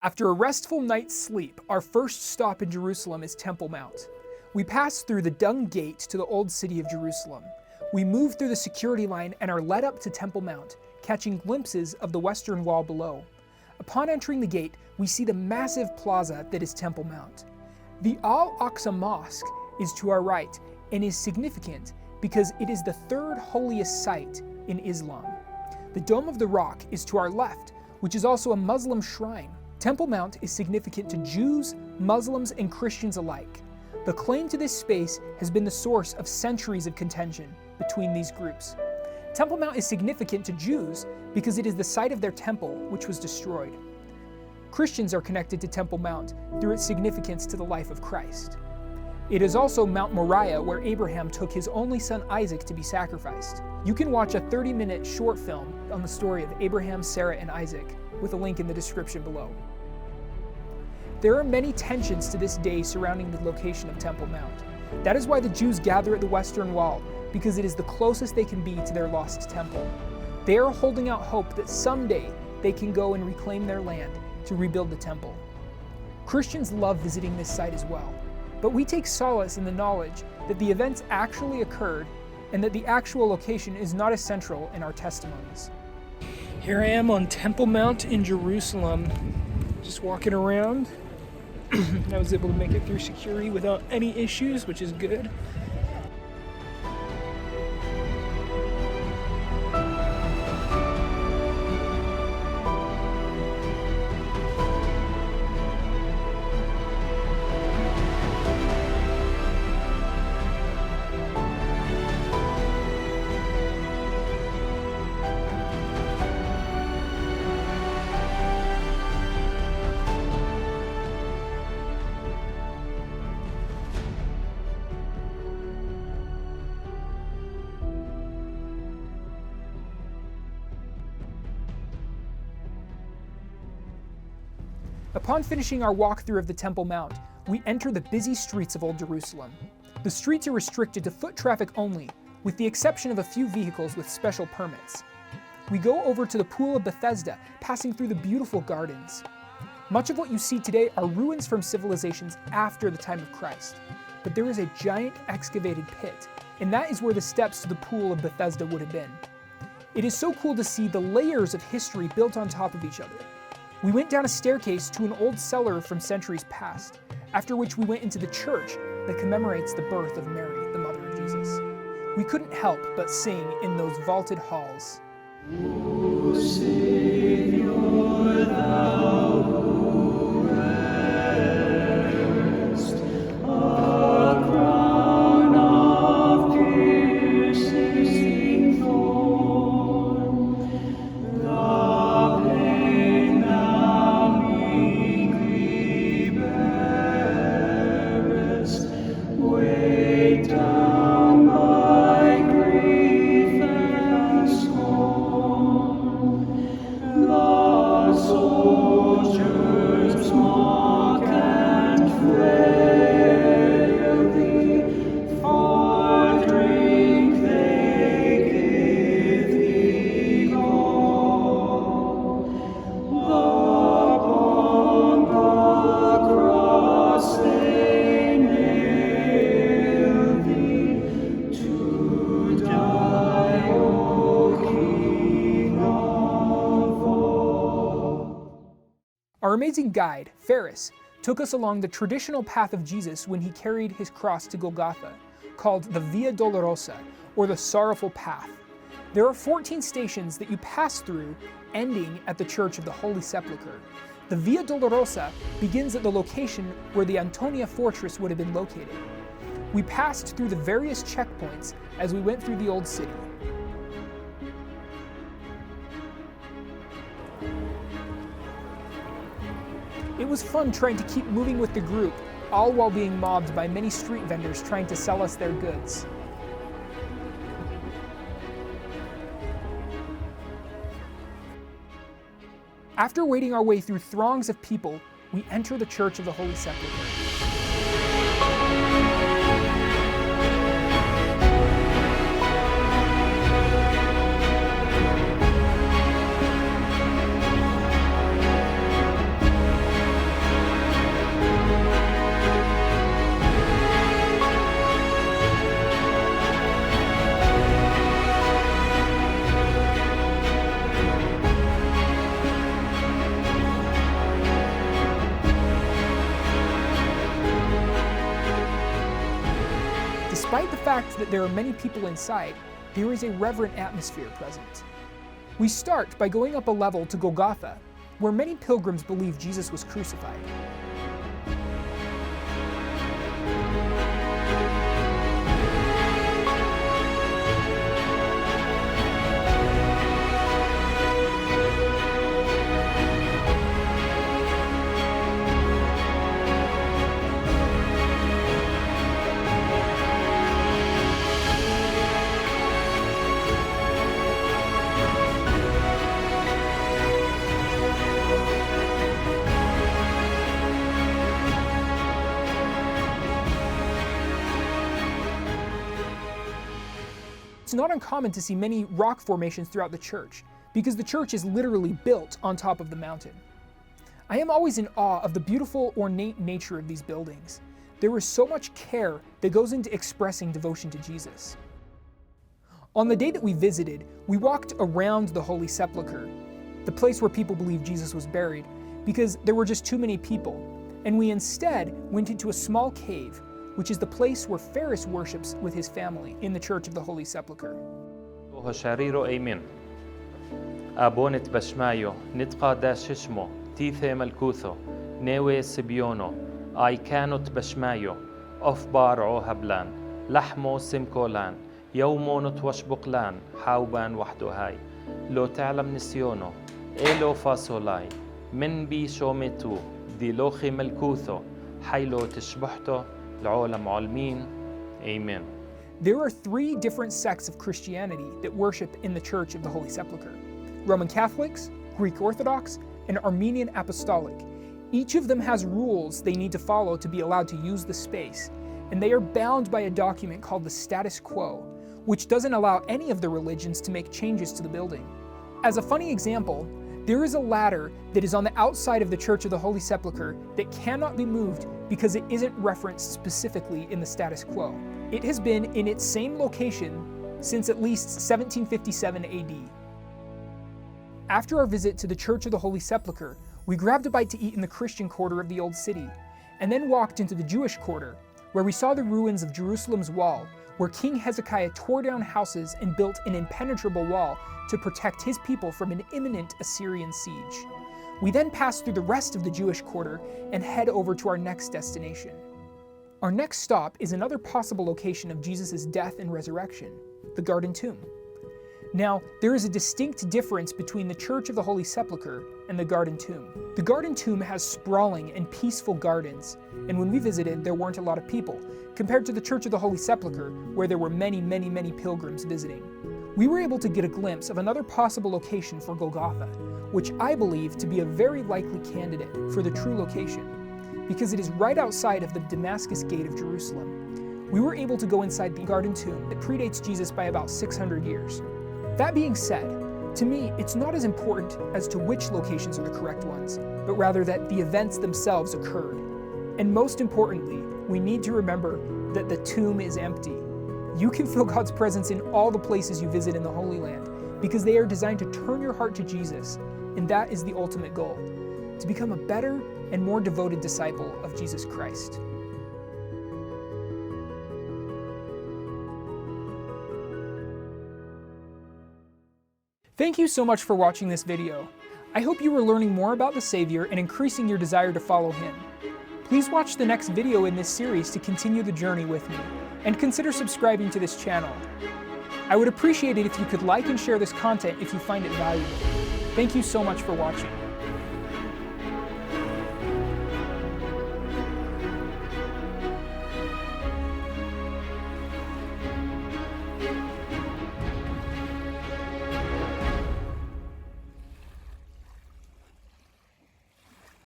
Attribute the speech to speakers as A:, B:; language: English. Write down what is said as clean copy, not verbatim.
A: After a restful night's sleep, our first stop in Jerusalem is Temple Mount. We pass through the Dung Gate to the Old City of Jerusalem. We move through the security line and are led up to Temple Mount, catching glimpses of the Western Wall below. Upon entering the gate, we see the massive plaza that is Temple Mount. The Al-Aqsa Mosque is to our right and is significant because it is the third holiest site in Islam. The Dome of the Rock is to our left, which is also a Muslim shrine. Temple Mount is significant to Jews, Muslims, and Christians alike. The claim to this space has been the source of centuries of contention between these groups. Temple Mount is significant to Jews because it is the site of their temple, which was destroyed. Christians are connected to Temple Mount through its significance to the life of Christ. It is also Mount Moriah, where Abraham took his only son Isaac to be sacrificed. You can watch a 30-minute short film on the story of Abraham, Sarah, and Isaac, with a link in the description below. There are many tensions to this day surrounding the location of Temple Mount. That is why the Jews gather at the Western Wall, because it is the closest they can be to their lost temple. They are holding out hope that someday they can go and reclaim their land to rebuild the temple. Christians love visiting this site as well, but we take solace in the knowledge that the events actually occurred and that the actual location is not as central in our testimonies. Here I am on Temple Mount in Jerusalem, just walking around. I was able to make it through security without any issues, which is good. Upon finishing our walkthrough of the Temple Mount, we enter the busy streets of Old Jerusalem. The streets are restricted to foot traffic only, with the exception of a few vehicles with special permits. We go over to the Pool of Bethesda, passing through the beautiful gardens. Much of what you see today are ruins from civilizations after the time of Christ, but there is a giant excavated pit, and that is where the steps to the Pool of Bethesda would have been. It is so cool to see the layers of history built on top of each other. We went down a staircase to an old cellar from centuries past, after which we went into the church that commemorates the birth of Mary, the mother of Jesus. We couldn't help but sing in those vaulted halls. O Savior, thou who rest, a crown of piercing thorn, the pain thou meekly bearest, weighed down by grief and scorn. The soldiers mock and frail thee, for drink they give thee gall. Upon the cross they nail thee, to die, O King of all. Our amazing guide, Ferris, took us along the traditional path of Jesus when he carried his cross to Golgotha, called the Via Dolorosa, or the Sorrowful Path. There are 14 stations that you pass through, ending at the Church of the Holy Sepulchre. The Via Dolorosa begins at the location where the Antonia fortress would have been located. We passed through the various checkpoints as we went through the Old City. It was fun trying to keep moving with the group, all while being mobbed by many street vendors trying to sell us their goods. After wading our way through throngs of people, we enter the Church of the Holy Sepulchre. despite the fact that there are many people inside, there is a reverent atmosphere present. We start by going up a level to Golgotha, where many pilgrims believe Jesus was crucified. It's not uncommon to see many rock formations throughout the church, because the church is literally built on top of the mountain. I am always in awe of the beautiful, ornate nature of these buildings. There is so much care that goes into expressing devotion to Jesus. On the day that we visited, we walked around the Holy Sepulchre, the place where people believe Jesus was buried, because there were just too many people, and we instead went into a small cave, which is the place where Ferris worships with his family in the Church of the Holy Sepulchre.
B: شريرو أيمن أبونت بشمايو نتقا داششمو تيثي ملكوثو نيوي سبيونو آي كانت بشمايو أف بارعو هبلان لحمو سمكولان يومو نتوش بقلان حاوبان وحدو هاي لو تعلم نسيونو إيلو فاسولاي من بي شوميتو دي لوخي ملكوثو حيلو تشبحتو العالم علمين. Amen.
A: There are three different sects of Christianity that worship in the Church of the Holy Sepulchre: Roman Catholics, Greek Orthodox, and Armenian Apostolic. Each of them has rules they need to follow to be allowed to use the space, and they are bound by a document called the Status Quo, which doesn't allow any of the religions to make changes to the building. As a funny example, there is a ladder that is on the outside of the Church of the Holy Sepulchre that cannot be moved because it isn't referenced specifically in the Status Quo. It has been in its same location since at least 1757 AD. After our visit to the Church of the Holy Sepulchre, we grabbed a bite to eat in the Christian quarter of the Old City, and then walked into the Jewish quarter, where we saw the ruins of Jerusalem's wall, where King Hezekiah tore down houses and built an impenetrable wall to protect his people from an imminent Assyrian siege. We then pass through the rest of the Jewish quarter and head over to our next destination. Our next stop is another possible location of Jesus' death and resurrection, the Garden Tomb. Now, there is a distinct difference between the Church of the Holy Sepulchre and the Garden Tomb. The Garden Tomb has sprawling and peaceful gardens, and when we visited, there weren't a lot of people, compared to the Church of the Holy Sepulchre, where there were many pilgrims visiting. We were able to get a glimpse of another possible location for Golgotha, which I believe to be a very likely candidate for the true location, because it is right outside of the Damascus Gate of Jerusalem. We were able to go inside the Garden Tomb that predates Jesus by about 600 years. That being said, to me, it's not as important as to which locations are the correct ones, but rather that the events themselves occurred. And most importantly, we need to remember that the tomb is empty. You can feel God's presence in all the places you visit in the Holy Land, because they are designed to turn your heart to Jesus, and that is the ultimate goal, to become a better and more devoted disciple of Jesus Christ. Thank you so much for watching this video. I hope you are learning more about the Savior and increasing your desire to follow Him. Please watch the next video in this series to continue the journey with me, and consider subscribing to this channel. I would appreciate it if you could like and share this content if you find it valuable. Thank you so much for watching.